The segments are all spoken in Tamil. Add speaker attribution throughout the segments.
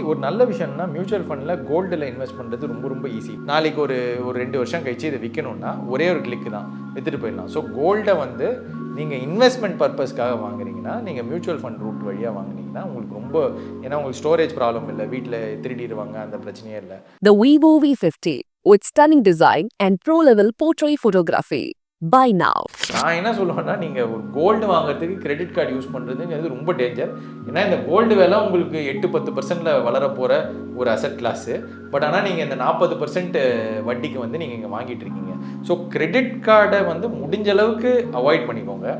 Speaker 1: ஒரு நல்ல விஷயம்னா மியூச்சுவல் ஃபண்டில் கோல்டில் இன்வெஸ்ட் பண்ணுறது ரொம்ப ரொம்ப ஈஸி. நாளைக்கு ஒரு 2 வருஷம் கழிச்சு இதை விற்கணும்னா ஒரே ஒரு கிளிக்கு தான் விற்றுட்டு போயிடலாம். ஸோ கோல்டை வந்து நீங்கள் இன்வெஸ்ட்மெண்ட் பர்பஸ்க்காக வாங்குறீங்கன்னா, நீங்கள் மியூச்சுவல் ஃபண்ட் ரூட் வழியாக வாங்குனீங்கன்னா உங்களுக்கு ரொம்ப, ஏன்னா உங்களுக்கு ஸ்டோரேஜ் ப்ராப்ளம் இல்லை, வீட்டில் திருடிடுவாங்க, அந்த பிரச்சனையே இல்லை.
Speaker 2: The Vivo V50 with stunning design and pro-level portrait photography. Buy now.
Speaker 1: நான் என்ன சொல்லுவேன்னா, நீங்கள் ஒரு கோல்டு வாங்குறதுக்கு கிரெடிட் கார்டு யூஸ் பண்ணுறதுங்கிறது ரொம்ப டேஞ்சர். ஏன்னா இந்த கோல்டு விலை உங்களுக்கு 8-10% வளர போகிற ஒரு அசெட் கிளாஸு. பட் ஆனால் நீங்கள் இந்த 40% வட்டிக்கு வந்து நீங்கள் இங்கே வாங்கிட்டு இருக்கீங்க. ஸோ கிரெடிட் கார்டை வந்து முடிஞ்ச அளவுக்கு அவாய்ட் பண்ணிக்கோங்க.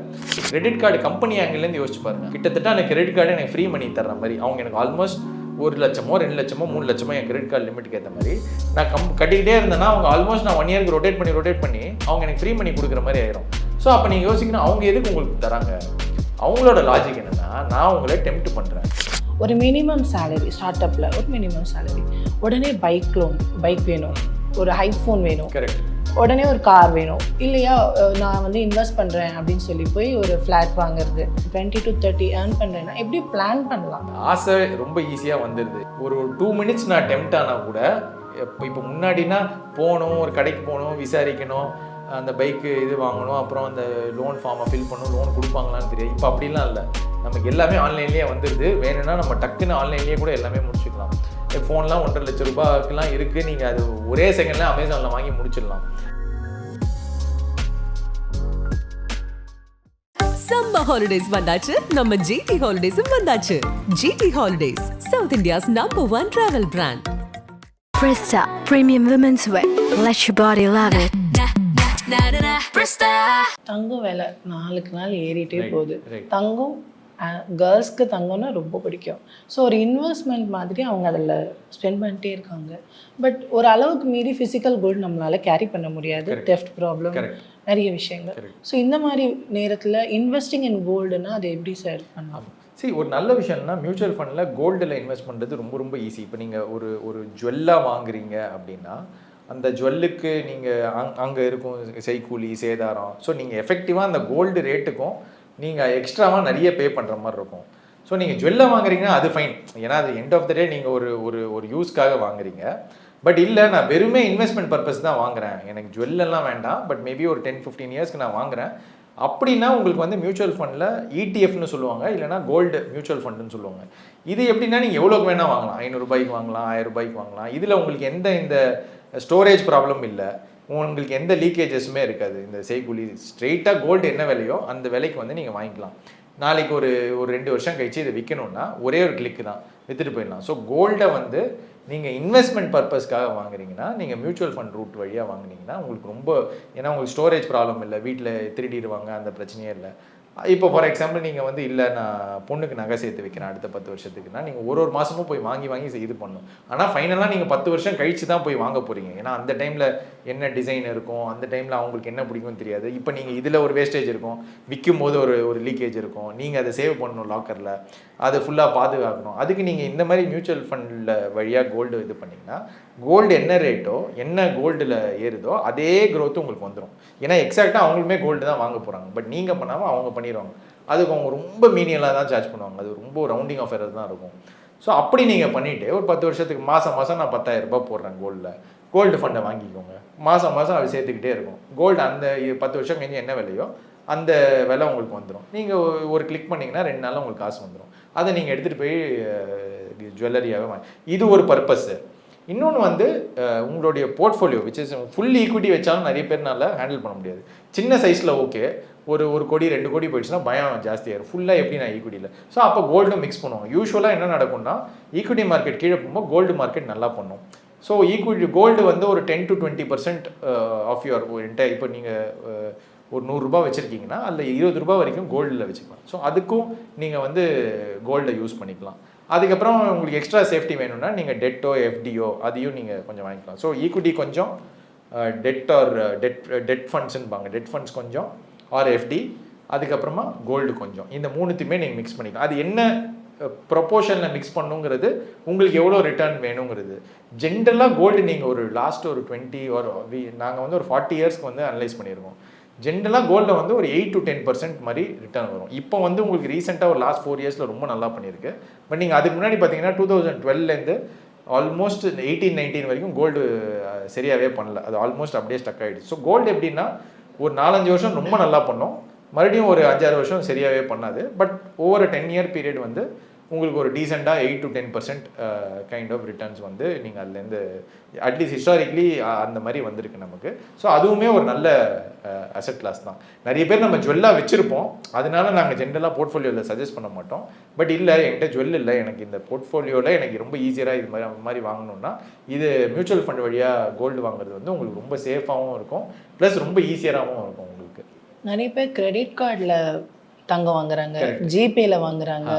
Speaker 1: கிரெடிட் கார்டு கம்பெனி ஆங்கிலேருந்து யோசிச்சு பாருங்கள். கிட்டத்தட்ட அந்த கிரெடிட் கார்டு எனக்கு ஃப்ரீ மணி தர்ற மாதிரி, அவங்க எனக்கு ஆல்மோஸ்ட் 1 லட்சமோ 2 லட்சமோ 3 லட்சமோ என் கிரெடிட் கார்டு லிமிட்டுக்கு ஏற்ற மாதிரி நான் கட்டிக்கிட்டே இருந்தேன்னா, அவங்க ஆல்மோஸ்ட் நான் 1 இயருக்கு ரொட்டேட் பண்ணி அவங்க எனக்கு ஃப்ரீ மணி கொடுக்குற மாதிரி ஆயிரும். ஸோ அப்போ நீங்கள் யோசிக்கணும், அவங்க எதுக்கு உங்களுக்கு தராங்க? அவங்களோட லாஜிக் என்னென்னா, நான் உங்களை டெம்ப்ட் பண்ணுறேன்.
Speaker 3: ஒரு மினிமம் சேலரி, ஸ்டார்ட் அப்பில் ஒரு மினிமம் சேலரி, உடனே பைக் வேணும், ஒரு ஐஃபோன் வேணும்,
Speaker 1: கரெக்ட்,
Speaker 3: உடனே ஒரு கார் வேணும், இல்லையா நான் வந்து இன்வெஸ்ட் பண்ணுறேன் அப்படின்னு சொல்லி போய் ஒரு ஃப்ளாட் வாங்குறது, 20 to 30 ஏர்ன் பண்ணுறேன்னா எப்படி பிளான் பண்ணலாம்?
Speaker 1: ஆசை ரொம்ப ஈஸியாக வந்துடுது. ஒரு 2 மினிட்ஸ் நான் டெம்ப்ட் ஆனால் கூட, இப்போ முன்னாடினா போகணும், ஒரு கடைக்கு போகணும், விசாரிக்கணும், அந்த பைக்கு இது வாங்கணும், அப்புறம் அந்த லோன் ஃபார்மை ஃபில் பண்ணணும், லோன் கொடுப்பாங்களான்னு தெரியாது. இப்போ அப்படிலாம் இல்லை, நமக்கு எல்லாமே ஆன்லைன்லேயே வந்துடுது. வேணும்னா நம்ம டக்குன்னு ஆன்லைன்லேயே கூட எல்லாமே முடிச்சுக்கலாம். ஃபோன்லாம் 1.5 லட்சம் ரூபாய்க்குலாம் இருக்குது. நீங்கள் அது ஒரே செகண்டில் அமேசானில் வாங்கி முடிச்சிடலாம்.
Speaker 4: சம்மர் ஹாலிடேஸ் வந்தாச்சு, நம்ம ஜிடி ஹாலிடேஸும் வந்தாச்சு. GT holidays, south India's #1 travel brand.
Speaker 5: Presta Premium Women's Wear. Let your body love it.
Speaker 3: தங்கம் விலை நாளுக்கு நாள் ஏறிட்டே போகுது.
Speaker 1: right.
Speaker 3: தங்கம் கேர்ள்ஸ்க்கு தங்கம்னா ரொம்ப பிடிக்கும். ஸோ ஒரு இன்வெஸ்ட்மெண்ட் மாதிரி அவங்க அதில் ஸ்பெண்ட் பண்ணிட்டே இருக்காங்க. பட் ஒரு அளவுக்கு மீறி ஃபிசிக்கல் கோல்டு நம்மளால கேரி பண்ண முடியாது. டெஃப்ட் ப்ராப்ளம், நிறைய விஷயங்கள். ஸோ இந்த மாதிரி நேரத்தில் இன்வெஸ்டிங் இன் கோல்டுனா அது எப்படி சார் பண்ணலாம்?
Speaker 1: ஒரு நல்ல விஷயம்னா மியூச்சுவல் ஃபண்டில் கோல்டில் இன்வெஸ்ட் பண்ணுறது ரொம்ப ரொம்ப ஈஸி. இப்போ நீங்கள் ஒரு ஜுவல்லாக வாங்குறீங்க அப்படின்னா, அந்த ஜுவல்லுக்கு நீங்கள் அங்கே இருக்கும் செய்கூலி சேதாரம், ஸோ நீங்கள் எஃபெக்டிவாக அந்த கோல்டு ரேட்டுக்கும் நீங்கள் எக்ஸ்ட்ராவாக நிறைய பே பண்ணுற மாதிரி இருக்கும். ஸோ நீங்கள் ஜுவல்லை வாங்குறீங்கன்னா அது ஃபைன், ஏன்னா அது எண்ட் ஆஃப் த டே நீங்கள் ஒரு யூஸ்க்காக வாங்குறீங்க. பட் இல்லை, நான் வெறுமே இன்வெஸ்ட்மெண்ட் பர்பஸ் தான் வாங்குறேன், எனக்கு ஜுவல்லெல்லாம் வேண்டாம், பட் மேபி ஒரு 10-15 இயர்ஸ்க்கு நான் வாங்குறேன் அப்படின்னா, உங்களுக்கு வந்து மியூச்சுவல் ஃபண்டில் இடிஎஃப்னு சொல்லுவாங்க, இல்லைனா கோல்டு மியூச்சுவல் ஃபண்டுன்னு சொல்லுவாங்க. இது எப்படின்னா, நீங்கள் எவ்வளோக்கு வேணால் வாங்கலாம், 500 ரூபாய்க்கு வாங்கலாம், 1000 ரூபாய்க்கு வாங்கலாம். இதில் உங்களுக்கு இந்த ஸ்டோரேஜ் ப்ராப்ளம் இல்லை, உங்களுக்கு எந்த லீக்கேஜஸுமே இருக்காது. இந்த செய்கூலி ஸ்ட்ரெயிட்டாக கோல்டு என்ன விலையோ அந்த விலைக்கு வந்து நீங்கள் வாங்கிக்கலாம். நாளைக்கு ஒரு 2 வருஷம் கழிச்சு இதை விற்கணும்னா ஒரே ஒரு கிளிக்கு தான் விற்றுட்டு போயிடலாம். ஸோ கோல்டை வந்து நீங்கள் இன்வெஸ்ட்மெண்ட் பர்பஸ்க்காக வாங்குறீங்கன்னா, நீங்கள் மியூச்சுவல் ஃபண்ட் ரூட் வழியாக வாங்குனீங்கன்னா உங்களுக்கு ரொம்ப, ஏன்னா உங்களுக்கு ஸ்டோரேஜ் ப்ராப்ளம் இல்லை, வீட்டில் திருடிடுவாங்க, அந்த பிரச்சனையே இல்லை. இப்போ ஃபார் எக்ஸாம்பிள் நீங்கள் வந்து இல்லை நான் பொண்ணுக்கு நகை சேர்த்து வைக்கிறேன் அடுத்த 10 வருஷத்துக்குன்னா, நீங்கள் ஒரு மாதமும் போய் வாங்கி இது பண்ணணும். ஆனால் ஃபைனலாக நீங்கள் 10 வருஷம் கழிச்சு தான் போய் வாங்க போகிறீங்க. ஏன்னா அந்த டைமில் என்ன டிசைன் இருக்கும், அந்த டைமில் அவங்களுக்கு என்ன பிடிக்கும்னு தெரியாது. இப்போ நீங்கள் இதில் ஒரு வேஸ்டேஜ் இருக்கும், விற்கும் போது ஒரு லீக்கேஜ் இருக்கும், நீங்கள் அதை சேவ் பண்ணணும் லாக்கரில், அதை ஃபுல்லாக பாதுகாக்கணும். அதுக்கு நீங்கள் இந்த மாதிரி மியூச்சுவல் ஃபண்டில் வழியாக கோல்டு இது பண்ணிங்கன்னா, கோல்டு என்ன ரேட்டோ, என்ன கோல்டில் ஏறுதோ அதே க்ரோத்து உங்களுக்கு வந்துடும். ஏன்னா எக்ஸாக்டாக அவங்களுமே கோல்டு தான் வாங்க போகிறாங்க, பட் நீங்கள் பண்ணாமல் அவங்க பண்ணிடுவாங்க. அதுக்கு அவங்க ரொம்ப மீனியலாக தான் சார்ஜ் பண்ணுவாங்க, அது ரொம்ப ரவுண்டிங் ஆஃப் எரர் தான் இருக்கும். ஸோ அப்படி நீங்கள் பண்ணிவிட்டு ஒரு 10 வருஷத்துக்கு மாதம் நான் 10,000 ரூபாய் போடுறேன் கோல்டில், கோல்டு ஃபண்டை வாங்கிக்கோங்க. மாதம் அது சேர்த்துக்கிட்டே இருக்கும். கோல்டு அந்த 10 வருஷம் கழிஞ்சு என்ன விலையோ அந்த விலை உங்களுக்கு வந்துடும். நீங்கள் ஒரு கிளிக் பண்ணிங்கன்னா 2 நாளில் உங்களுக்கு காசு வந்துடும். அதை நீங்கள் எடுத்துகிட்டு போய் ஜுவல்லரியாகவே வாங்கி, இது ஒரு பர்பஸ்ஸு. இன்னொன்று வந்து உங்களுடைய portfolio which is full equity வச்சாலும் நிறைய பேர்னால ஹேண்டில் பண்ண முடியாது. சின்ன சைஸில் ஓகே, ஒரு கோடி 2 கோடி போயிடுச்சுன்னா பயம் ஜாஸ்தியாகிடும். ஃபுல்லாக எப்படி நான் ஈக்விட்டியில், ஸோ அப்போ கோல்டும் மிக்ஸ் பண்ணுவோம். யூஸ்வலாக என்ன நடக்கும்னா, ஈக்விட்டி மார்க்கெட் கீழே போகும்போது கோல்டு மார்க்கெட் நல்லா பண்ணும். ஸோ ஈக்விட்டி கோல்டு வந்து ஒரு 10 to 20% ஆஃப் யுவர் என்டையர், இப்போ நீங்கள் ஒரு 100 ரூபாய் வச்சுருக்கீங்கன்னா அதில் 20 ரூபாய் வரைக்கும் கோல்டில் வச்சுக்கலாம். ஸோ அதுக்கும் நீங்கள் வந்து கோல்டை யூஸ் பண்ணிக்கலாம். அதுக்கப்புறம் உங்களுக்கு எக்ஸ்ட்ரா சேஃப்டி வேணும்னா நீங்கள் டெட்டோ எஃப்டிஓ அதையும் நீங்கள் கொஞ்சம் வாங்கிக்கலாம். ஸோ ஈக்விட்டி கொஞ்சம், டெட் ஃபண்ட்ஸுன்பாங்க, டெட் ஃபண்ட்ஸ் கொஞ்சம், ஆர் எஃப்டி, அதுக்கப்புறமா கோல்டு கொஞ்சம், இந்த 3த்தையுமே நீங்கள் மிக்ஸ் பண்ணிக்கலாம். அது என்ன ப்ரொப்போர்ஷனில் மிக்ஸ் பண்ணுங்கிறது உங்களுக்கு எவ்வளோ ரிட்டர்ன் வேணுங்கிறது. ஜென்ரலாக கோல்டு நீங்கள் ஒரு லாஸ்ட் ஒரு 20 நாங்கள் வந்து ஒரு 40 இயர்ஸ்க்கு வந்து அனலைஸ் பண்ணியிருக்கோம். ஜென்ரலாக கோல்டில் வந்து ஒரு 8 to 10% மாதிரி ரிட்டர்ன் வரும். இப்போ வந்து உங்களுக்கு ரீசெண்டாக ஒரு லாஸ்ட் 4 இயர்ஸில் ரொம்ப நல்லா பண்ணியிருக்கு. பட் நீங்கள் அதுக்கு முன்னாடி பார்த்தீங்கன்னா 2012லேருந்து ஆல்மோஸ்ட் 18-19 வரைக்கும் கோல்டு சரியாகவே பண்ணல. அது ஆல்மோஸ்ட் அப்படியே ஸ்டக் ஆகிடுச்சு. ஸோ கோல்டு எப்படின்னா ஒரு 4-5 வருஷம் ரொம்ப நல்லா பண்ணோம், மறுபடியும் ஒரு 5-6 வருஷம் சரியாகவே பண்ணாது. பட் ஓவர் 10 இயர் பீரியட் வந்து உங்களுக்கு ஒரு டீசெண்டாக 8 to 10% கைண்ட் ஆஃப் ரிட்டர்ன்ஸ் வந்து நீங்கள் அதுலேருந்து அட்லீஸ்ட் ஹிஸ்டாரிக்லி அந்த மாதிரி வந்திருக்கு நமக்கு. ஸோ அதுவுமே ஒரு நல்ல அசெட் கிளாஸ் தான். நிறைய பேர் நம்ம ஜுவல்லாக வச்சுருப்போம், அதனால நாங்கள் ஜென்ரலாக போர்ட்ஃபோலியோவில் சஜஸ்ட் பண்ண மாட்டோம். பட் இல்லை, என்கிட்ட ஜுவல் இல்லை, எனக்கு இந்த போர்ட்ஃபோலியோவில் எனக்கு ரொம்ப ஈஸியாக இது மாதிரி வாங்கணும்னா இது மியூச்சுவல் ஃபண்ட் வழியாக கோல்டு வாங்குறது வந்து உங்களுக்கு ரொம்ப சேஃபாகவும் இருக்கும், ப்ளஸ் ரொம்ப ஈஸியராகவும் இருக்கும் உங்களுக்கு.
Speaker 3: நிறைய பேர் கிரெடிட் கார்டில் தங்கம் வாங்குறாங்க, ஜிபேல வாங்குறாங்க,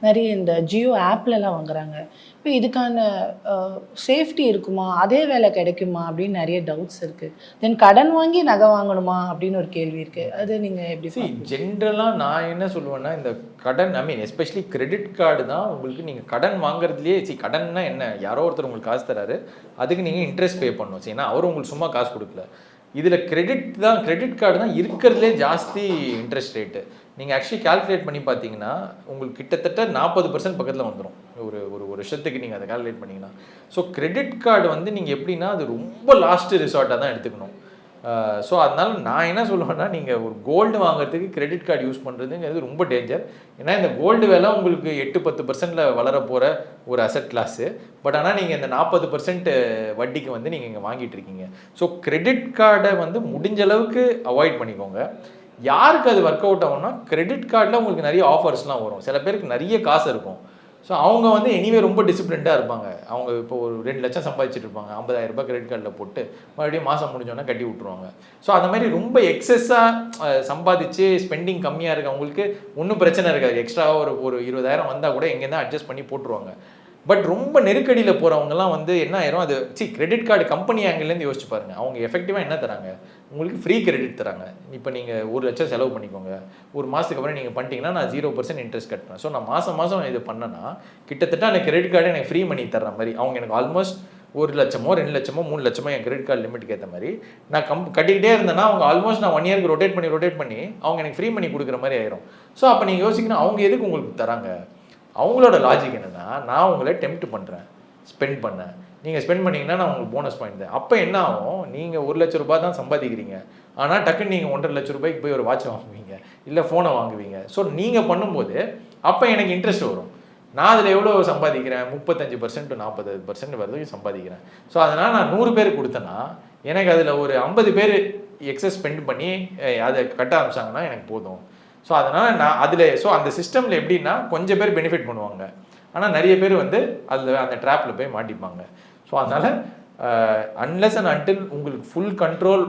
Speaker 3: நிறைய இந்த ஜியோ ஆப்லலாம் வாங்குறாங்க. இப்போ இதுக்கான சேஃப்டி இருக்குமா, அதே வேலை கிடைக்குமா அப்படின்னு நிறைய டவுட்ஸ் இருக்குது. தென் கடன் வாங்கி நகை வாங்கணுமா அப்படின்னு ஒரு கேள்வி இருக்குது. அது நீங்கள் எப்படி?
Speaker 1: ஜென்ரலாக நான் என்ன சொல்லுவேன்னா, இந்த கடன் எஸ்பெஷலி கிரெடிட் கார்டு தான் உங்களுக்கு நீங்கள் கடன் வாங்குறதுலேயே கடன்னா என்ன, யாரோ ஒருத்தர் உங்களுக்கு காசு தராரு, அதுக்கு நீங்கள் இன்ட்ரெஸ்ட் பே பண்ணணும். ஏன்னா அவர் உங்களுக்கு சும்மா காசு கொடுக்கல. இதில் கிரெடிட் கார்டு தான் இருக்கிறதுலே ஜாஸ்தி இன்ட்ரெஸ்ட் ரேட்டு. நீங்கள் ஆக்சுவலி கால்குலேட் பண்ணி பார்த்தீங்கன்னா உங்களுக்கு கிட்டத்தட்ட 40% பக்கத்தில் வந்துடும் ஒரு வருஷத்துக்கு நீங்கள் அதை கால்குலேட் பண்ணிங்கன்னா. ஸோ கிரெடிட் கார்டு வந்து நீங்கள் எப்படின்னா அது ரொம்ப லாஸ்ட் ரிசார்ட்டாக தான் எடுத்துக்கணும். ஸோ அதனால் நான் என்ன சொல்லுவேன்னா, நீங்கள் ஒரு கோல்டு வாங்குறதுக்கு கிரெடிட் கார்டு யூஸ் பண்ணுறதுங்கிறது ரொம்ப டேஞ்சர். ஏன்னா இந்த கோல்டு விலை உங்களுக்கு 8-10% வளர போகிற ஒரு அசெட் கிளாஸு. பட் ஆனால் நீங்கள் இந்த 40% வட்டிக்கு வந்து நீங்கள் இங்கே வாங்கிட்டு இருக்கீங்க. ஸோ கிரெடிட் கார்டை வந்து முடிஞ்ச அளவுக்கு அவாய்ட் பண்ணிக்கோங்க. யாருக்கு அது ஒர்க் அவுட் ஆகும்னா, கிரெடிட் கார்டில் உங்களுக்கு நிறைய ஆஃபர்ஸ்லாம் வரும். சில பேருக்கு நிறைய காசு இருக்கும். ஸோ அவங்க வந்து எனிவே ரொம்ப டிசிப்ளின்டாக இருப்பாங்க. அவங்க இப்போ ஒரு 2 லட்சம் சம்பாதிச்சுட்டு இருப்பாங்க, 50,000 ரூபாய் கிரெடிட் கார்டில் போட்டு மறுபடியும் மாதம் முடிஞ்சோன்னா கட்டி விட்ருவாங்க. ஸோ அந்த மாதிரி ரொம்ப எக்ஸஸாக சம்பாதிச்சு ஸ்பெண்டிங் கம்மியாக இருக்குது அவங்களுக்கு ஒன்றும் பிரச்சனை இருக்காது. எக்ஸ்ட்ராவாக ஒரு 20,000 வந்தால் கூட எங்கேருந்தா அட்ஜஸ்ட் பண்ணி போட்டுருவாங்க. பட் ரொம்ப நெருக்கடியில் போகிறவங்கலாம் வந்து என்ன ஆயிரும், அது கிரெடிட் கார்டு கம்பெனி ஆங்கிலேருந்து யோசிச்சு பாருங்கள். அவங்க எஃபெக்டிவாக என்ன தராங்க, உங்களுக்கு ஃப்ரீ கிரெடிட் தராங்க. இப்போ நீங்கள் 1 லட்சம் செலவு பண்ணிக்கோங்க, ஒரு மாதத்துக்கு அப்புறம் நீங்கள் பண்ணிட்டீங்கன்னா நான் 0% இன்ட்ரெஸ்ட் கட்டுறேன். ஸோ நான் மாதம் இது பண்ணேன்னா கிட்டத்தட்ட அந்த கிரெடிட் கார்டு எனக்கு ஃப்ரீ மணி தர்ற மாதிரி. அவங்க எனக்கு ஆல்மோஸ்ட் 1 லட்சமோ 2 லட்சமோ 3 லட்சமோ என் கிரெடிட் கார்டு லிமிட்டுக்கு ஏற்ற மாதிரி நான் கட்டிக்கிட்டே இருந்தேன்னா அவங்க ஆல்மோஸ்ட் நான் 1 இயருக்கு ரொட்டேட் பண்ணி அவங்க எனக்கு ஃப்ரீ மணி கொடுக்குற மாதிரி ஆயிரும். ஸோ அப்போ நீங்கள் யோசிக்கணும், அவங்க எதுக்கு உங்களுக்கு தராங்க? அவங்களோட லாஜிக் என்னென்னா, நான் உங்களை டெம்ப்ட் பண்ணுறேன் ஸ்பெண்ட் பண்ண, நீங்கள் ஸ்பெண்ட் பண்ணிங்கன்னா நான் உங்களுக்கு போனஸ் பாயிண்ட் தான். அப்போ என்ன ஆகும், நீங்கள் 1 லட்ச ரூபாய் தான் சம்பாதிக்கிறீங்க, ஆனால் டக்குன்னு நீங்கள் 1.5 லட்ச ரூபாய்க்கு போய் ஒரு வாட்ச் வாங்குவீங்க, இல்லை ஃபோனை வாங்குவீங்க. ஸோ நீங்கள் பண்ணும்போது அப்போ எனக்கு இன்ட்ரெஸ்ட் வரும். நான் அதில் எவ்வளோ சம்பாதிக்கிறேன், 35% to 40% வரைக்கும் சம்பாதிக்கிறேன். ஸோ அதனால் நான் 100 பேருக்கு கொடுத்தேன்னா எனக்கு அதில் ஒரு 50 பேர் எக்ஸஸ் ஸ்பெண்ட் பண்ணி அதை கட்ட ஆரம்பிச்சாங்கன்னா எனக்கு போதும். ஸோ அதனால் நான் அதில் அந்த சிஸ்டமில் எப்படின்னா கொஞ்சம் பேர் பெனிஃபிட் பண்ணுவாங்க, ஆனால் நிறைய பேர் வந்து அதில் அந்த ட்ராப்பில் போய் மாட்டிப்பாங்க. ஸோ அதனால் அன்லெஸ் அண்ட் அன்டில் உங்களுக்கு ஃபுல் கண்ட்ரோல்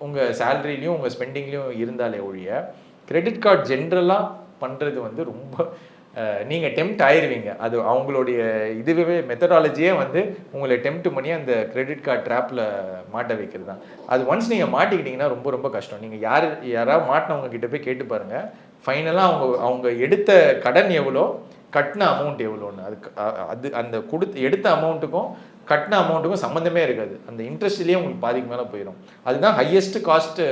Speaker 1: உங்கள் சேலரிலையும் உங்கள் ஸ்பெண்டிங்லேயும் இருந்தாலே ஒழிய கிரெடிட் கார்டு ஜென்ரலாக பண்ணுறது வந்து ரொம்ப நீங்கள் டெம்ப்ட் ஆயிடுவீங்க. அது அவங்களுடைய இதுவே மெத்தடாலஜியே வந்து உங்களை டெம்ப்ட் பண்ணி அந்த கிரெடிட் கார்டு ட்ராப்பில் மாட்ட வைக்கிறது தான். அது ஒன்ஸ் நீங்கள் மாட்டிக்கிட்டிங்கன்னா ரொம்ப ரொம்ப கஷ்டம். நீங்கள் யாராவது மாட்டினவங்க கிட்ட போய் கேட்டு பாருங்கள், ஃபைனலாக அவங்க எடுத்த கடன் எவ்வளோ, கட்டின அமௌண்ட் எவ்வளோன்னு. அது அந்த எடுத்த அமௌண்ட்டுக்கும் கட்டின அமௌண்ட்டுக்கும் சம்மந்தமே இருக்காது. அந்த இன்ட்ரெஸ்ட்லேயே உங்களுக்கு பாதிக்கு மேலே போயிடும். அதுதான் highest cost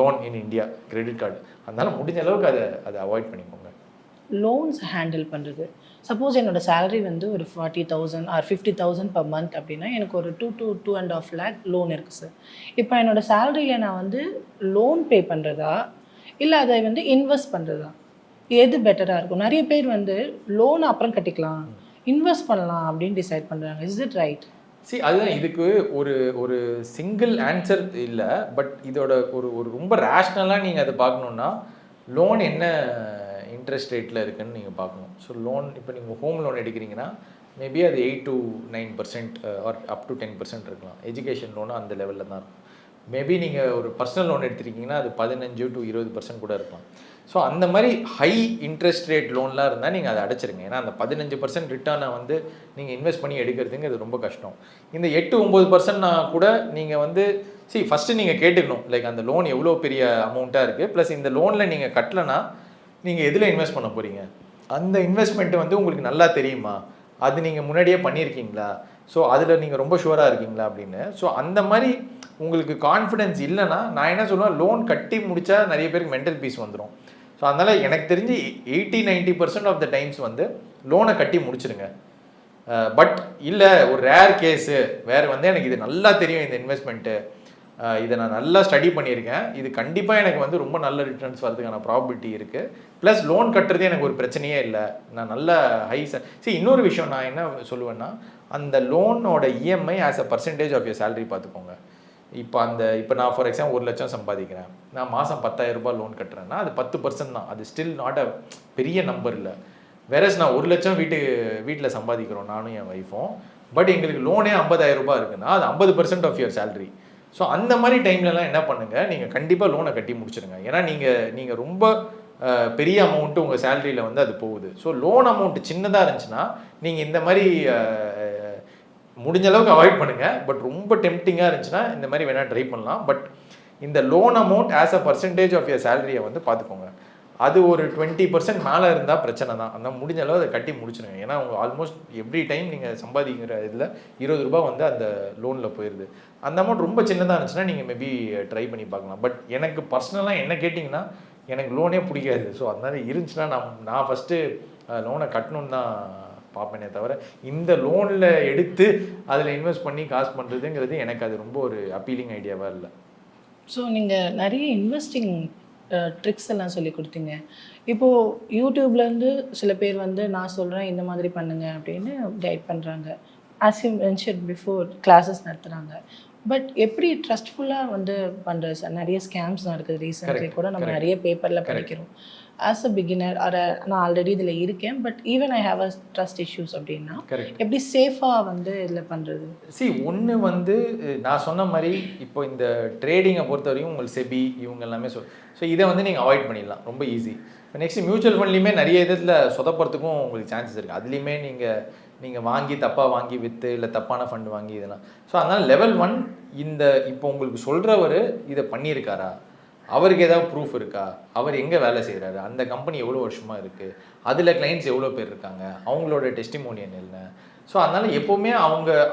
Speaker 1: loan in India credit card. அதனால் முடிஞ்ச அளவுக்கு அதை அவாய்ட் பண்ணிக்கோங்க.
Speaker 3: லோன்ஸ் ஹேண்டில் பண்ணுறது, சப்போஸ் என்னோடய சேலரி வந்து ஒரு 40,000 ஆர் 50,000 per month அப்படின்னா எனக்கு ஒரு 2 to 2.5 lakh லோன் இருக்குது சார். இப்போ என்னோடய சேலரியில் நான் வந்து லோன் பே பண்ணுறதா இல்லை அதை வந்து இன்வெஸ்ட் பண்ணுறதா, எது பெட்டராக இருக்கும்? நிறைய பேர் வந்து லோன் அப்புறம் கட்டிக்கலாம், இன்வெஸ்ட் பண்ணலாம் அப்படின்னு டிசைட் பண்ணுறாங்க. Is it right?
Speaker 1: அதுதான் இதுக்கு ஒரு சிங்கிள் ஆன்சர் இல்லை. பட் இதோட ஒரு ரொம்ப ரேஷ்னலாக நீங்கள் அதை பார்க்கணுன்னா லோன் என்ன இன்ட்ரெஸ்ட் ரேட்டில் இருக்குதுன்னு நீங்கள் பார்க்கணும். ஸோ லோன் இப்போ நீங்கள் ஹோம் லோன் எடுக்கிறீங்கன்னா மேபி அது 8 to 9% ஆர் அப் டு 10% இருக்கலாம். எஜுகேஷன் லோனும் அந்த லெவலில் தான் இருக்கும். மேபி நீங்கள் ஒரு பர்சனல் லோன் எடுத்துருக்கீங்கன்னா அது 15 to 20% கூட இருக்கலாம். ஸோ அந்த மாதிரி ஹை இன்ட்ரெஸ்ட் ரேட் லோன்லாம் இருந்தால் நீங்கள் அதை அடைச்சிருங்க. ஏன்னா அந்த 15% ரிட்டர்னை வந்து நீங்கள் இன்வெஸ்ட் பண்ணி எடுக்கிறதுங்க அது ரொம்ப கஷ்டம். இந்த 8-9%னா கூட நீங்கள் வந்து ஃபஸ்ட்டு நீங்கள் கேட்டுக்கணும், லைக் அந்த லோன் எவ்வளோ பெரிய அமௌண்ட்டாக இருக்குது, ப்ளஸ் இந்த லோனில் நீங்கள் கட்டலைன்னா நீங்கள் எதில் இன்வெஸ்ட் பண்ண போகிறீங்க, அந்த இன்வெஸ்ட்மெண்ட்டு வந்து உங்களுக்கு நல்லா தெரியுமா, அது நீங்கள் முன்னாடியே பண்ணியிருக்கீங்களா, ஸோ அதில் நீங்கள் ரொம்ப ஷுவராக இருக்கீங்களா அப்படின்னு. ஸோ அந்த மாதிரி உங்களுக்கு கான்ஃபிடென்ஸ் இல்லைன்னா நான் என்ன சொல்லுவேன், லோன் கட்டி முடித்தா நிறைய பேருக்கு மென்டல் பீஸ் வந்துடும். ஸோ அதனால் எனக்கு தெரிஞ்சு 80-90% ஆஃப் த டைம்ஸ் வந்து லோனை கட்டி முடிச்சிருங்க. பட் இல்லை ஒரு ரேர் கேஸு வேறு வந்து எனக்கு இது நல்லா தெரியும் இந்த இன்வெஸ்ட்மெண்ட்டு, இதை நான் நல்லா ஸ்டடி பண்ணியிருக்கேன், இது கண்டிப்பாக எனக்கு வந்து ரொம்ப நல்ல ரிட்டர்ன்ஸ் வரதுக்கான ப்ராபிலிட்டி இருக்குது, ப்ளஸ் லோன் கட்டுறது எனக்கு ஒரு பிரச்சனையே இல்லை, நான் நல்ல இன்னொரு விஷயம் நான் என்ன சொல்லுவேன்னா, அந்த லோனோட EMI as a percentage of your salary பார்த்துக்கோங்க. இப்போ நான் ஃபார் எக்ஸாம்பிள் 1 லட்சம் சம்பாதிக்கிறேன், நான் மாதம் 10,000 ரூபாய் லோன் கட்டுறேன்னா அது 10% தான், அது ஸ்டில் நாட் அ பெரிய நம்பர் இல்லை. வேறஸ் நான் 1 லட்சம் வீட்டில் சம்பாதிக்கிறோம் நானும் என் ஒய்ஃபும், பட் எங்களுக்கு லோனே 50,000 ரூபாய் இருக்குன்னா அது 50% ஆஃப் யுவர் சேலரி. ஸோ அந்த மாதிரி டைம்லலாம் என்ன பண்ணுங்கள், நீங்கள் கண்டிப்பாக லோனை கட்டி முடிச்சிடுங்க. ஏன்னா நீங்கள் ரொம்ப பெரிய அமௌண்ட்டு உங்கள் சேலரியில் வந்து அது போகுது. ஸோ லோன் அமௌண்ட்டு சின்னதாக இருந்துச்சுன்னா நீங்கள் இந்த மாதிரி முடிஞ்ச அளவுக்கு அவாய்ட் பண்ணுங்கள். பட் ரொம்ப டெம்ப்டிங்காக இருந்துச்சுன்னா இந்த மாதிரி வேணால் ட்ரை பண்ணலாம். பட் இந்த loan amount as a percentage of your சேலரியை வந்து பார்த்துக்கோங்க. அது ஒரு 20% மேலே இருந்தால் பிரச்சனை தான். அந்த முடிஞ்ச அளவு அதை கட்டி முடிச்சிடுங்க. ஏன்னா உங்கள் ஆல்மோஸ்ட் எவ்ரி டைம் நீங்கள் சம்பாதிக்கிற இதில் 20 ரூபா வந்து அந்த லோனில் போயிடுது. அந்த அமௌண்ட் ரொம்ப சின்னதாக இருந்துச்சுன்னா நீங்கள் மேபி ட்ரை பண்ணி பார்க்கலாம். பட் எனக்கு பர்சனலாக என்ன கேட்டிங்கன்னா எனக்கு லோனே பிடிக்காது. ஸோ அதனால் இருந்துச்சுன்னா நான் ஃபஸ்ட்டு லோனை கட்டணுன்னு தான் பார்ப்பேனே தவிர இந்த லோனில் எடுத்து அதில் இன்வெஸ்ட் பண்ணி காசு பண்ணுறதுங்கிறது எனக்கு அது ரொம்ப ஒரு அப்பீலிங் ஐடியாவாக இல்லை.
Speaker 3: ஸோ நீங்கள் நிறைய இன்வெஸ்டிங் ட்ரிக்ஸ் எல்லாம் சொல்லி கொடுத்தீங்க. இப்போது யூடியூப்லேருந்து சில பேர் வந்து நான் சொல்கிறேன் இந்த மாதிரி பண்ணுங்க அப்படின்னு கைட் பண்ணுறாங்க. As you mention before classes நடத்துகிறாங்க. பட் எப்படி ட்ரஸ்ட்ஃபுல்லாக வந்து பண்ணுறது சார்? நிறைய ஸ்கேம்ஸ் நடக்குது. ரீசெண்ட்லி கூட நம்ம நிறைய பேப்பரில் படிக்கிறோம். ஆஸ் அ பிகினர் நான் ஆல்ரெடி இதில் இருக்கேன், but even I have a trust issues அப்படின்னா எப்படி சேஃபாக வந்து இதில் பண்ணுறது?
Speaker 1: ஒன்று வந்து நான் சொன்ன மாதிரி இப்போ இந்த ட்ரேடிங்கை பொறுத்த வரைக்கும் உங்களுக்கு செபி இவங்க எல்லாமே ஸோ இதை வந்து நீங்கள் அவாய்ட் பண்ணிடலாம், ரொம்ப ஈஸி. இப்போ நெக்ஸ்ட் மியூச்சுவல் ஃபண்ட்லேயுமே நிறைய இதில் சொதப்படுறதுக்கும் உங்களுக்கு சான்சஸ் இருக்குது. அதுலேயுமே நீங்கள் வாங்கி தப்பாக வாங்கி விற்று இல்லை தப்பான ஃபண்டு வாங்கி இதெல்லாம். ஸோ அதனால் லெவல் 1 இப்போ உங்களுக்கு சொல்கிறவர் இதை பண்ணியிருக்காரா, அவருக்கு ஏதாவது ப்ரூஃப் இருக்கா, அவர் எங்கே வேலை செய்கிறாரு, அந்த கம்பெனி எவ்வளோ வருஷமாக இருக்குது, அதில் கிளைண்ட்ஸ் எவ்வளோ பேர் இருக்காங்க, அவங்களோட டெஸ்டிமோனியன் என்ன. ஸோ அதனால் எப்போவுமே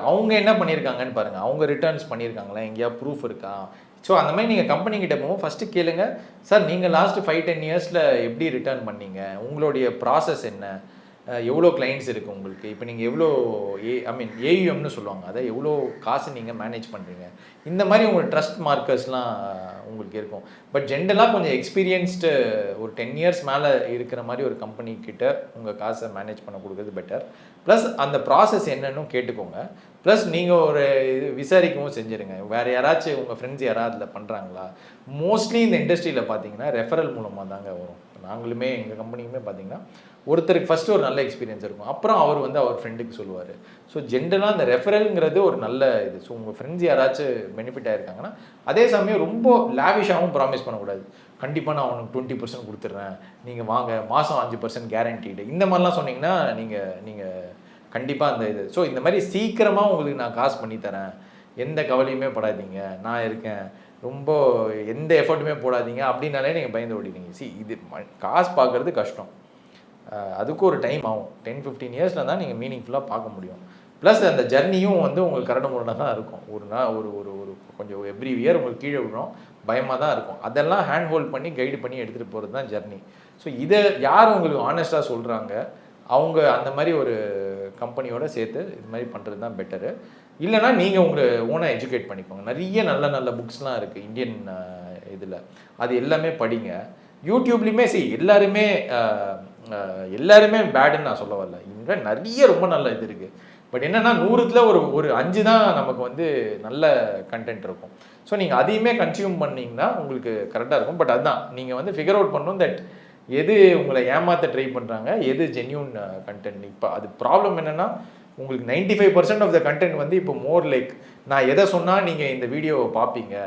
Speaker 1: அவங்க என்ன பண்ணியிருக்காங்கன்னு பாருங்கள், அவங்க ரிட்டர்ன்ஸ் பண்ணியிருக்காங்களா, எங்கேயா ப்ரூஃப் இருக்கா. ஸோ அந்த மாதிரி நீங்கள் கம்பெனிக்கிட்ட போகும் ஃபஸ்ட்டு கேளுங்க, சார் நீங்கள் லாஸ்ட்டு 5-10 இயர்ஸில் எப்படி ரிட்டர்ன் பண்ணீங்க, உங்களுடைய ப்ராசஸ் என்ன, எவ்வளோ கிளைண்ட்ஸ் இருக்குது உங்களுக்கு, இப்போ நீங்கள் எவ்வளோ ஏயுஎம்னு சொல்லுவாங்க, அதை எவ்வளோ காசு நீங்கள் மேனேஜ் பண்ணுறீங்க, இந்த மாதிரி உங்களுக்கு ட்ரஸ்ட் மார்க்கர்ஸ்லாம் உங்களுக்கு இருக்கும். பட் ஜென்ரலாக கொஞ்சம் எக்ஸ்பீரியன்ஸ்டு ஒரு 10 இயர்ஸ் மேலே இருக்கிற மாதிரி ஒரு கம்பெனிக்கிட்ட உங்கள் காசை மேனேஜ் பண்ண கொடுக்குறது பெட்டர். ப்ளஸ் அந்த ப்ராசஸ் என்னன்னு கேட்டுக்கோங்க. ப்ளஸ் நீங்கள் ஒரு இது விசாரிக்கவும் செஞ்சுருங்க, வேறு யாராச்சும் உங்கள் ஃப்ரெண்ட்ஸ் யாராவது அதில் பண்ணுறாங்களா. மோஸ்ட்லி இந்த இண்டஸ்ட்ரியில் பார்த்தீங்கன்னா ரெஃபரல் மூலமாக தாங்க வரும். நாங்களுமே எங்கள் கம்பெனிக்குமே பார்த்தீங்கன்னா ஒருத்தருக்கு ஃபஸ்ட்டு ஒரு நல்ல எக்ஸ்பீரியன்ஸ் இருக்கும், அப்புறம் அவர் வந்து அவர் ஃப்ரெண்டுக்கு சொல்லுவார். ஸோ ஜென்ரலாக அந்த ரெஃபரல்ங்கிறது ஒரு நல்ல இது. ஸோ உங்கள் ஃப்ரெண்ட்ஸ் யாராச்சும் பெனிஃபிட் ஆகிருக்காங்கன்னா, அதே சமயம் ரொம்ப லேவிஷாகவும் ப்ராமிஸ் பண்ணக்கூடாது, கண்டிப்பாக நான் அவனுக்கு 20% கொடுத்துட்றேன், நீங்கள் வாங்க மாதம் 5% கேரண்டீடு, இந்த மாதிரிலாம் சொன்னீங்கன்னா நீங்கள் கண்டிப்பாக அந்த இது. ஸோ இந்த மாதிரி சீக்கிரமாக உங்களுக்கு நான் காசு பண்ணித்தரேன், எந்த கவலையுமே படாதீங்க, நான் இருக்கேன், ரொம்ப எந்த எஃபர்ட்டுமே போடாதீங்க அப்படின்னாலே நீங்கள் பயந்து ஓடிடுங்க. இது காசு பார்க்குறது கஷ்டம், அதுக்கு ஒரு டைம் ஆகும். 10-15 இயர்ஸில் தான் நீங்கள் மீனிங்ஃபுல்லாக பார்க்க முடியும். ப்ளஸ் அந்த ஜர்னியும் வந்து உங்களுக்கு கரடு முரடாக தான் இருக்கும். ஒரு கொஞ்சம் எவ்ரி இயர் உங்களுக்கு கீழே விடுறோம், பயமாக தான் இருக்கும். அதெல்லாம் ஹேண்ட் ஹோல்ட் பண்ணி கைடு பண்ணி எடுத்துகிட்டு போகிறது தான் ஜர்னி. ஸோ இதை யார் உங்களுக்கு ஆனஸ்ட்டாக சொல்கிறாங்க, அவங்க அந்த மாதிரி ஒரு கம்பெனியோட சேர்த்து இது மாதிரி பண்ணுறது தான் பெட்டரு. இல்லைனா நீங்கள் உங்களை ஓனாக எஜுகேட் பண்ணிக்கோங்க. நிறைய நல்ல நல்ல புக்ஸ்லாம் இருக்குது இந்தியன் இதில், அது எல்லாமே படிங்க. யூடியூப்லேயுமே எல்லாருமே பேடுன்னு நான் சொல்ல வரல, இங்கே நிறைய ரொம்ப நல்ல இது இருக்குது. பட் என்னென்னா 100ல் ஒரு 5 தான் நமக்கு வந்து நல்ல கண்டென்ட் இருக்கும். ஸோ நீங்கள் அதையுமே கன்சியூம் பண்ணிங்கன்னா உங்களுக்கு கரெக்டாக இருக்கும். பட் அதுதான் நீங்கள் வந்து ஃபிகர் அவுட் பண்ணணும், தட் எது உங்களை ஏமாற்ற ட்ரை பண்ணுறாங்க, எது ஜென்யூன் கண்டென்ட். இப்போ அது ப்ராப்ளம் என்னென்னா, உங்களுக்கு 95% ஆஃப் த கண்டென்ட் வந்து இப்போ மோர் லைக் நான் எதை சொன்னால் நீங்கள் இந்த வீடியோவை பார்ப்பீங்க,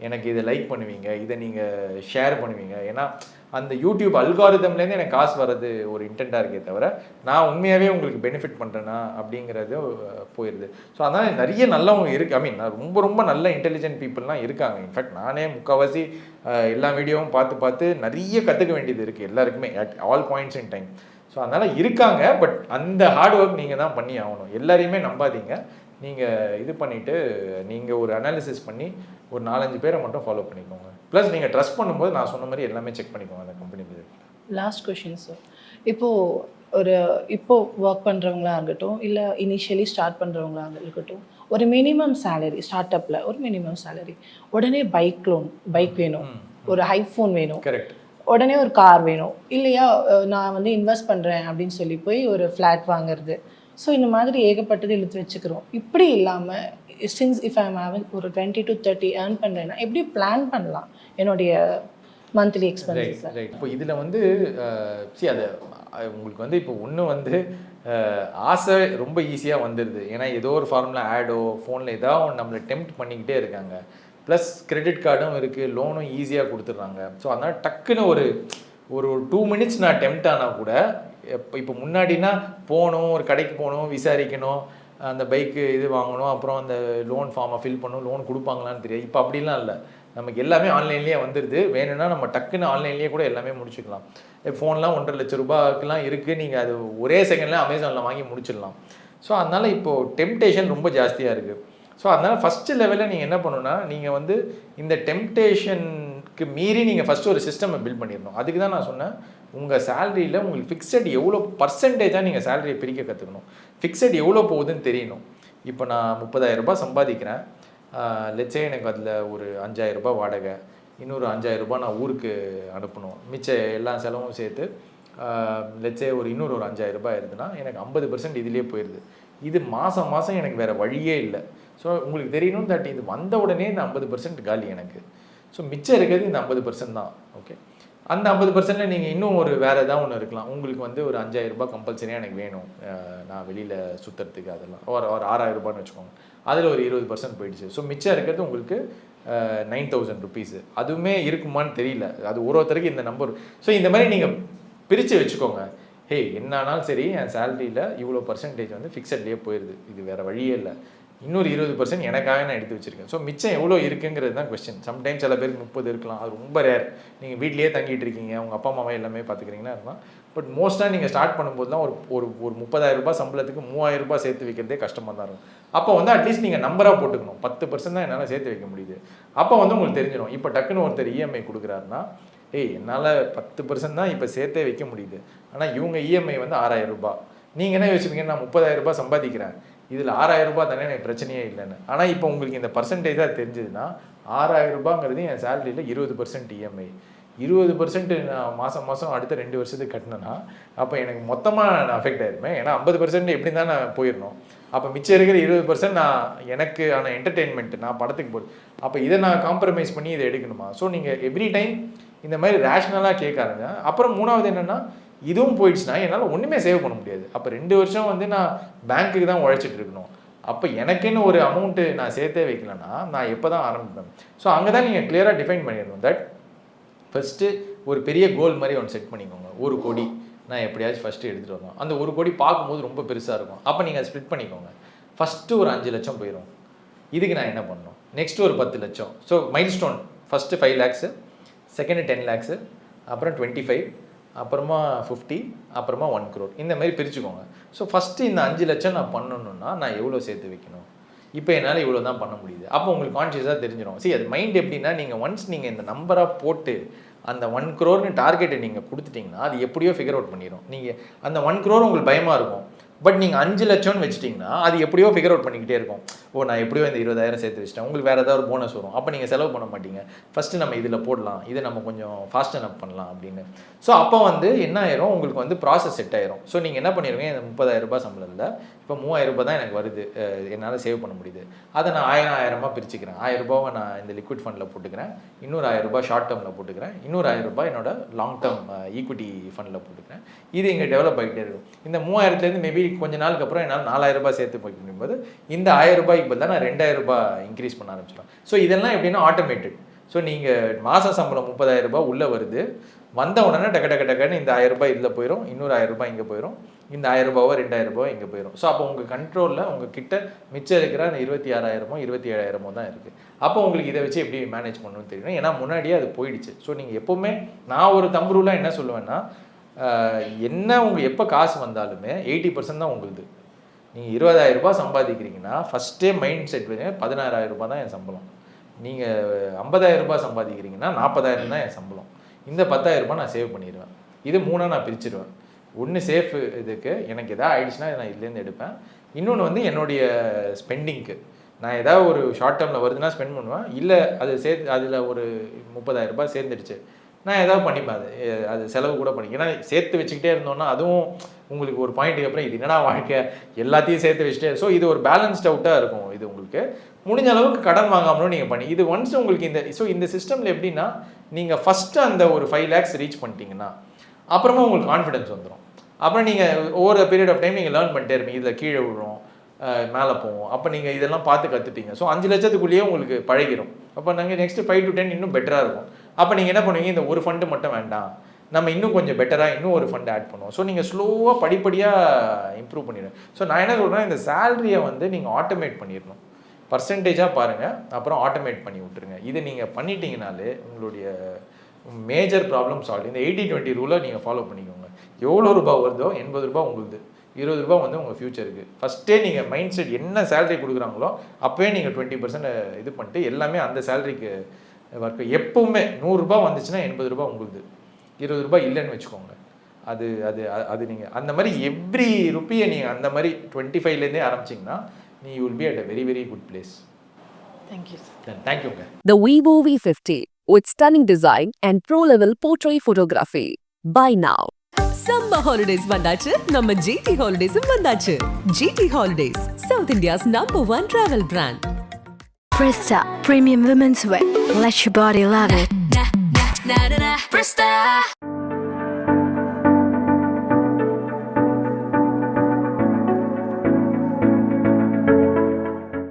Speaker 1: எனக்கு இதை லைக் பண்ணுவீங்க, இதை நீங்கள் ஷேர் பண்ணுவீங்க. ஏன்னா அந்த யூடியூப் அல்காரிதம்லேருந்து எனக்கு காசு வர்றது ஒரு இன்டென்ட்டாக இருக்கே தவிர நான் உண்மையாகவே உங்களுக்கு பெனிஃபிட் பண்ணுறேன்னா அப்படிங்கிறது போயிடுது. ஸோ அதனால் நிறைய நல்லவங்க இருக்குது. நான் ரொம்ப நல்ல இன்டெலிஜென்ட் பீப்புளெலாம் இருக்காங்க. இன்ஃபேக்ட் நானே முக்கால்வாசி எல்லா வீடியோவும் பார்த்து நிறைய கற்றுக்க வேண்டியது இருக்குது எல்லாருக்குமே, at all points in time. So so அதனால் இருக்காங்க, பட் அந்த ஹார்ட் ஒர்க் நீங்கள் தான் பண்ணி ஆகணும். எல்லாரையுமே நம்பாதீங்க. நீங்கள் இது பண்ணிவிட்டு நீங்கள் ஒரு அனாலிசிஸ் பண்ணி ஒரு 4-5 பேரை மட்டும் ஃபாலோ பண்ணிக்கோங்க. ப்ளஸ் நீங்கள் ட்ரஸ்ட் பண்ணும்போது நான் சொன்ன மாதிரி எல்லாமே செக் பண்ணிக்கோங்க அந்த கம்பெனி பற்றி.
Speaker 3: லாஸ்ட் கொஷின் சார், இப்போ ஒர்க் பண்ணுறவங்களா இருக்கட்டும், இல்லை இனிஷியலி ஸ்டார்ட் பண்ணுறவங்களா இருக்கட்டும், ஒரு மினிமம் சேலரி ஸ்டார்ட் அப்பில் ஒரு மினிமம் சேலரி, உடனே பைக் வேணும், ஒரு ஐஃபோன் வேணும்,
Speaker 1: கரெக்ட்,
Speaker 3: உடனே ஒரு கார் வேணும், இல்லையா நான் வந்து இன்வெஸ்ட் பண்ணுறேன் அப்படின்னு சொல்லி போய் ஒரு ஃப்ளாட் வாங்குறது. ஸோ இந்த மாதிரி ஏகப்பட்டது இழுத்து வச்சுக்கிறோம். இப்படி இல்லாமல் சின்ஸ் இஃப் ஐம் ஹேவிங் ஒரு 20 to 30 ஏர்ன் பண்ணுறேன்னா எப்படி பிளான் பண்ணலாம் என்னுடைய மந்த்லி எக்ஸ்பென்சஸ்?
Speaker 1: ரைட். இப்போ இதில் வந்து அது உங்களுக்கு வந்து இப்போ ஒன்று வந்து ஆசை ரொம்ப ஈஸியாக வந்துடுது. ஏன்னா ஏதோ ஒரு ஃபார்முலா ஆடோ ஃபோனில் ஏதாவது ஒன்று நம்மளை டெம்ப்ட் பண்ணிக்கிட்டே இருக்காங்க. ப்ளஸ் கிரெடிட் கார்டும் இருக்குது, லோனும் ஈஸியாக கொடுத்துட்றாங்க. ஸோ அதனால் டக்குன்னு ஒரு 2 minutes நான் டெம்ப்ட் ஆனால் கூட, இப்போ முன்னாடினா போகணும், ஒரு கடைக்கு போகணும், விசாரிக்கணும், அந்த பைக்கு இது வாங்கணும், அப்புறம் அந்த லோன் ஃபார்மை ஃபில் பண்ணணும், லோன் கொடுப்பாங்களான்னு தெரியாது. இப்போ அப்படிலாம் இல்லை, நமக்கு எல்லாமே ஆன்லைன்லேயே வந்துடுது. வேணும்னா நம்ம டக்குன்னு ஆன்லைன்லேயே கூட எல்லாமே முடிச்சுக்கலாம். ஃபோன்லாம் 1.5 லட்ச ரூபாய்க்குலாம் இருக்குது, நீங்கள் அது ஒரே செகண்டில் அமேசானில் வாங்கி முடிச்சிடலாம். ஸோ அதனால் இப்போது டெம்ப்டேஷன் ரொம்ப ஜாஸ்தியாக இருக்குது. ஸோ அதனால் ஃபஸ்ட்டு லெவலில் நீங்கள் என்ன பண்ணணுன்னா, நீங்கள் வந்து இந்த டெம்ப்டேஷனுக்கு மீறி நீங்கள் ஃபஸ்ட்டு ஒரு சிஸ்டமை பில்ட் பண்ணிடணும். அதுக்கு தான் நான் சொன்னேன், உங்கள் சேலரியில் உங்களுக்கு ஃபிக்ஸட் எவ்வளோ பர்சன்டேஜாக நீங்கள் சேலரியை பிரிக்க கற்றுக்கணும். ஃபிக்ஸட் எவ்வளோ போகுதுன்னு தெரியணும். இப்போ நான் 30,000 ரூபாய் சம்பாதிக்கிறேன், லெட்ஸே எனக்கு அதில் ஒரு 5,000 ரூபாய் வாடகை, இன்னொரு 5,000 ரூபாய் நான் ஊருக்கு அனுப்பணும், மிச்ச எல்லா செலவும் சேர்த்து லெட்ஸே இன்னொரு 5,000 ரூபாய் இருக்குதுன்னா எனக்கு 50% இதுலேயே போயிடுது. இது மாதம் மாதம் எனக்கு வேறு வழியே இல்லை. ஸோ உங்களுக்கு தெரியணும் தட் இது வந்த உடனே இந்த 50% காலி எனக்கு. ஸோ மிச்சம் இருக்கிறது இந்த 50% தான். ஓகே, அந்த 50%ல் நீங்கள் இன்னும் வேறு ஏதாவது ஒன்று இருக்கலாம். உங்களுக்கு வந்து ஒரு 5,000 ரூபாய் கம்பல்சரியாக எனக்கு வேணும், நான் வெளியில் சுற்றுறதுக்கு, அதெல்லாம் ஒரு 6,000 ரூபான்னு வச்சுக்கோங்க. அதில் ஒரு 20% போயிடுச்சு. ஸோ மிச்சம் இருக்கிறது உங்களுக்கு 9,000 ருபீஸு. அதுவுமே இருக்குமான்னு தெரியல, அது ஒருத்தருக்கு இந்த நம்பர். ஸோ இந்த மாதிரி நீங்கள் பிரித்து வச்சுக்கோங்க. ஹே, என்னானாலும் சரி என் சேலரியில் இவ்வளோ பர்சன்டேஜ் வந்து ஃபிக்ஸட்லேயே போயிடுது, இது வேறு வழியே இல்லை. இன்னொரு 20% எனக்காக நான் எடுத்து வச்சுருக்கேன். ஸோ மிச்சம் எவ்வளோ இருக்குங்கிறது தான் கொஸ்டின். சம்டைம்ஸ் சில பேருக்கு 30 இருக்கலாம், அது ரொம்ப ரேர். நீங்கள் வீட்லேயே தங்கிட்டு இருக்கீங்க, உங்கள் அப்பா அம்மாவை எல்லாமே பார்த்துக்கிறீங்கன்னா இருக்கலாம். பட் மோஸ்ட்டாக நீங்கள் ஸ்டார்ட் பண்ணும்போது தான் ஒரு 30,000 ரூபாய் சம்பளத்துக்கு 3,000 ரூபாய் சேர்த்து வைக்கிறதே கஷ்டமாக தான் இருக்கும். அப்போ வந்து அட்லீஸ்ட் நீங்கள் நம்பராக போட்டுக்கணும். 10% தான் என்னால் சேர்த்து வைக்க முடியுது. அப்போ வந்து உங்களுக்கு தெரிஞ்சிடும். இப்போ டக்குன்னு ஒருத்தர் இஎம்ஐ கொடுக்குறாருன்னா, என்னால் 10% தான் இப்போ சேர்த்தே வைக்க முடியுது, ஆனால் இவங்க இஎம்ஐ வந்து 6,000 ரூபாய். நீங்கள் என்ன யோசிப்பீங்க, நான் 30,000 ரூபாய் சம்பாதிக்கிறேன், இதில் 6,000 ரூபாய் தானே எனக்கு பிரச்சனையே இல்லைன்னு. ஆனால் இப்போ உங்களுக்கு இந்த பர்சன்டேஜாக தெரிஞ்சதுன்னா 6,000 ரூபாங்கிறது என் சேலரியில் 20% இஎம்ஐ, 20% நான் மாதம் அடுத்த 2 வருஷத்துக்கு கட்டினேன்னா அப்போ எனக்கு மொத்தமாக நான் அஃபெக்ட் ஆயிருப்பேன். ஏன்னா 50% எப்படி தான் நான் போயிடணும். அப்போ மிச்சம் இருக்கிற 20% நான் எனக்கு ஆன என்டர்டெயின்மெண்ட், நான் படத்துக்கு போகுது, அப்போ இதை நான் காம்ப்ரமைஸ் பண்ணி இதை எடுக்கணுமா? ஸோ நீங்கள் எவ்ரி டைம் இந்த மாதிரி ரேஷ்னலாக கேட்காருங்க. அப்புறம் 3வது என்னென்னா, இதுவும் போயிடுச்சுன்னா என்னால் ஒன்றுமே சேவ் பண்ண முடியாது. அப்போ 2 வருஷம் வந்து நான் பேங்க்குக்கு தான் உழைச்சிட்டு இருக்கணும். அப்போ எனக்குன்னு ஒரு அமௌண்ட்டு நான் சேர்த்தே வைக்கலன்னா நான் எப்போ தான் ஆரம்பிப்பேன்? ஸோ அங்கே தான் நீங்கள் கிளியராக டிஃபைன் பண்ணிடணும். தட் ஃபஸ்ட்டு ஒரு பெரிய கோல் மாதிரி ஒன்று செட் பண்ணிக்கோங்க. 1 கோடி நான் எப்படியாச்சும் ஃபஸ்ட்டு எடுத்துகிட்டு வரணும். அந்த 1 கோடி பார்க்கும்போது ரொம்ப பெருசாக இருக்கும். அப்போ நீங்கள் அதை ஸ்ப்ளிட் பண்ணிக்கோங்க. ஃபஸ்ட்டு ஒரு 5 லட்சம் போயிடும், இதுக்கு நான் என்ன பண்ணணும், நெக்ஸ்ட்டு ஒரு 10 லட்சம். So mile stone, first 5 lakhs, second 10 lakhs, அப்புறம் 25, அப்புறமா 50, அப்புறமா 1 crore. இந்த மாதிரி பிரிச்சுக்கோங்க. ஸோ ஃபஸ்ட்டு இந்த 5 லட்சம் நான் பண்ணணுன்னா நான் எவ்வளோ சேர்த்து வைக்கணும், இப்போ என்னால் இவ்வளோ தான் பண்ண முடியுது. அப்போ உங்களுக்கு கான்ஷியஸாக தெரிஞ்சிடும். அது மைண்ட் எப்படின்னா, நீங்கள் ஒன்ஸ் நீங்கள் இந்த நம்பராக போட்டு அந்த 1 crore டார்கெட்டை நீங்கள் கொடுத்துட்டிங்கன்னா அது எப்படியோ ஃபிகர் அவுட் பண்ணிடும். நீங்கள் அந்த 1 crore உங்களுக்கு பயமாக இருக்கும், பட் நீங்கள் 5 லட்சம்னு வச்சிட்டிங்கன்னா அது எப்படியோ ஃபிகர் அவுட் பண்ணிக்கிட்டே இருக்கும். நான் எப்படியோ இந்த 20,000 சேர்த்து வச்சிட்டேன், உங்களுக்கு வேறு ஏதாவது ஒரு போனஸ் வரும், அப்போ நீங்கள் செலவு பண்ண மாட்டீங்க. ஃபஸ்ட்டு நம்ம இதில் போடலாம், இதை நம்ம கொஞ்சம் ஃபாஸ்ட் அப் பண்ணலாம் அப்படின்னு. ஸோ அப்போ வந்து என்ன ஆயிரும், உங்களுக்கு வந்து ப்ராசஸ் செட் ஆயிரும். ஸோ நீங்கள் என்ன பண்ணிடுவீங்க, இந்த 30,000 ரூபாய் சம்பளத்தில் இப்போ 3,000 ரூபாய் தான் எனக்கு வருது, என்னால் சேவ் பண்ண முடியுது. அதை நான் 1000 பிரிச்சுக்கிறேன். 1000 ரூபாவை நான் இந்த லிக்விட் ஃபண்டில் போட்டுக்கிறேன், இன்னொரு 1000 ரூபாய் ஷார்ட் டேர்மில் போட்டுக்கிறேன், இன்னொரு 1000 ரூபாய் என்னோட லாங் டேர்ம் ஈக்விட்டி ஃபண்டில் போட்டுக்கிறேன். இது இங்கே டெவலப் ஆகிட்டே இருக்கும். இந்த 3000லேருந்து மேபி கொஞ்ச நாளுக்கு அப்புறம் என்னால் 4,000 ரூபாய் சேர்த்து போய் முடியும்போது இந்த 1000 ரூபாய்க்கு பதிலாக நான் 2,000 ரூபாய் இன்க்ரீஸ் பண்ண ஆரம்பிச்சிடும். ஸோ இதெல்லாம் எப்படின்னா ஆட்டோமேட்டட். ஸோ நீங்கள் மாத சம்பளம் 30,000 ரூபாய் உள்ளே வருது, வந்த உடனே டக்குன்னு இந்த 1000 ரூபாய் இதில் போயிடும், இன்னொரு 1000 ரூபாய் இங்கே போயிடும், இந்த 1000 ரூபாவோ 2,000 ரூபாய் இங்கே போயிடும். ஸோ அப்போ உங்கள் கண்ட்ரோலில் உங்கள் கிட்ட மிச்சம் இருக்கிற அந்த 26,000மோ 27,000மோ தான் இருக்குது. அப்போ உங்களுக்கு இதை வச்சு எப்படி மேனேஜ் பண்ணணும்னு தெரியணும். ஏன்னா முன்னாடியே அது போயிடுச்சு. ஸோ நீங்கள் எப்போவுமே, நான் ஒரு தம்பு ரூலாக என்ன சொல்லுவேன்னா, என்ன உங்கள் எப்போ காசு வந்தாலுமே 80% தான் உங்களுது. நீங்கள் 20,000 ரூபாய் சம்பாதிக்கிறீங்கன்னா ஃபஸ்ட்டே மைண்ட் செட் பண்ணி 16,000 ரூபாய் தான் என் சம்பளம். நீங்கள் 50,000 ரூபாய் சம்பாதிக்கிறீங்கன்னா 40,000 தான் என் சம்பளம். இந்த 10,000 ரூபாய் நான் சேவ் பண்ணிடுவேன். இது 3 நான் பிரிச்சிடுவேன். ஒன்று சேஃப் இதுக்கு, எனக்கு எதாவது ஆயிடுச்சுன்னா நான் இதுலேருந்து எடுப்பேன். இன்னொன்று வந்து என்னுடைய ஸ்பெண்டிங்க்கு, நான் ஏதாவது ஒரு ஷார்ட் டேர்மில் வருதுன்னா ஸ்பெண்ட் பண்ணுவேன். இல்லை அது சேர்த்து அதில் ஒரு 30,000 ரூபாய் சேர்ந்துடுச்சு, நான் ஏதாவது பண்ணிப்பேன். அது செலவு கூட பண்ணிக்க. ஏன்னா சேர்த்து வச்சுக்கிட்டே இருந்தோன்னா அதுவும் உங்களுக்கு ஒரு பாயிண்ட்டுக்கு அப்புறம் இது என்னடா வாழ்க்கை, எல்லாத்தையும் சேர்த்து வச்சுட்டே. ஸோ இது ஒரு பேலன்ஸ்ட் அவுட்டாக இருக்கும். இது உங்களுக்கு முடிஞ்ச அளவுக்கு கடன் வாங்காமலும் நீங்கள் பண்ணி இது ஒன்ஸ் உங்களுக்கு இந்த சிஸ்டமில் எப்படின்னா, நீங்கள் ஃபஸ்ட்டு அந்த ஒரு 5 lakhs ரீச் பண்ணிட்டீங்கன்னா அப்புறமா உங்களுக்கு கான்ஃபிடன்ஸ் வந்துடும். அப்புறம் நீங்கள் ஒவ்வொரு பீரியட் ஆஃப் டைம் நீங்கள் லேர்ன் பண்ணிட்டே இருப்பீங்க. இதில் கீழே விழுறோம், மேலே போவோம். அப்போ நீங்கள் இதெல்லாம் பார்த்து கற்றுட்டீங்க. ஸோ 5 லட்சத்துக்குள்ளேயே உங்களுக்கு பழகிடும். அப்போ நாங்கள் நெக்ஸ்ட்டு 5 to 10 இன்னும் பெட்டராக இருக்கும். அப்போ நீங்கள் என்ன பண்ணுவீங்க, இந்த ஒரு ஃபண்டு மட்டும் வேண்டாம், நம்ம இன்னும் கொஞ்சம் பெட்டராக இன்னும் ஒரு ஃபண்டு ஆட் பண்ணுவோம். ஸோ நீங்கள் ஸ்லோவாக படிப்படியாக இம்ப்ரூவ் பண்ணிடணும். ஸோ நான் என்ன சொல்கிறேன், இந்த சேலரியை வந்து நீங்கள் ஆட்டோமேட் பண்ணிடணும். பர்சன்டேஜாக பாருங்கள், அப்புறம் ஆட்டோமேட் பண்ணி விட்டுருங்க. இது நீங்கள் பண்ணிட்டீங்கனாலே உங்களுடைய மேஜர் ப்ராப்ளம் சால்வ். இந்த 80-20 ரூலை நீங்கள் ஃபாலோ பண்ணிக்கோங்க. எவ்வளோ ரூபாய் வருதோ 80 ரூபாய் உங்களுது, 20 ரூபாய் வந்து உங்கள் ஃப்யூச்சருக்கு. ஃபஸ்ட்டே நீங்கள் மைண்ட் செட் என்ன சேலரி கொடுக்குறாங்களோ அப்போயே நீங்கள் 20% இது பண்ணிட்டு எல்லாமே அந்த சேலரிக்கு ஒர்க்கு. எப்போவுமே 100 ரூபாய் வந்துச்சுன்னா 80 ரூபாய் உங்களுது, 20 ரூபாய் இல்லைன்னு வச்சுக்கோங்க. அது அது அது நீங்கள் அந்த மாதிரி எவ்ரி ருப்பியை நீங்கள் அந்த மாதிரி 25லேருந்தே ஆரம்பிச்சிங்கன்னா நீ will be at a very very good place.
Speaker 3: Thank you.
Speaker 1: தேங்க்யூங்க.
Speaker 2: The Vivo V50 with stunning design and pro-level portrait photography. Buy now.
Speaker 4: Summer holidays வந்தாச்சு, நம்ம GT ஹாலிடேஸும் வந்தாச்சு. GT holidays, south India's #1 travel brand.
Speaker 5: Presta Premium Women's Wear. Let your body love it.
Speaker 4: Presta.